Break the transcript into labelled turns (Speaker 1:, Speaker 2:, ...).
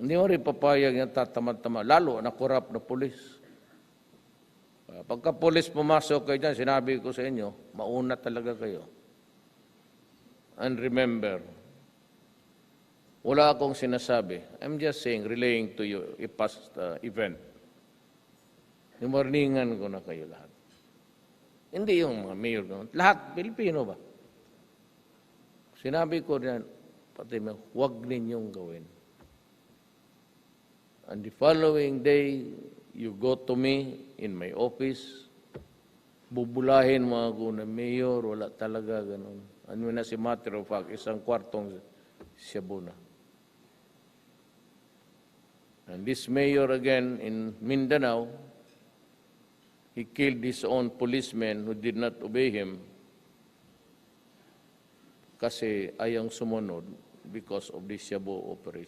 Speaker 1: Hindi mo rin papayag yung tatamad-tamad, lalo na korap na pulis. Pagka pulis pumasok kayo dyan, sinabi ko sa inyo, mauna talaga kayo. And remember, wala akong sinasabi. I'm just saying, relaying to you a past event. Morningan ko na kayo lahat. Hindi yung mga mayor naman. Lahat, Pilipino ba? Sinabi ko rin, pati huwag ninyong gawin. And the following day, you go to me in my office, bubulahin mo ako na mayor, wala talaga ganun. Ano na si matter of fact, isang kwartong Cebu na. And this mayor again in Mindanao, he killed his own policemen who did not obey him kasi ayang sumunod because of the Cebu operation.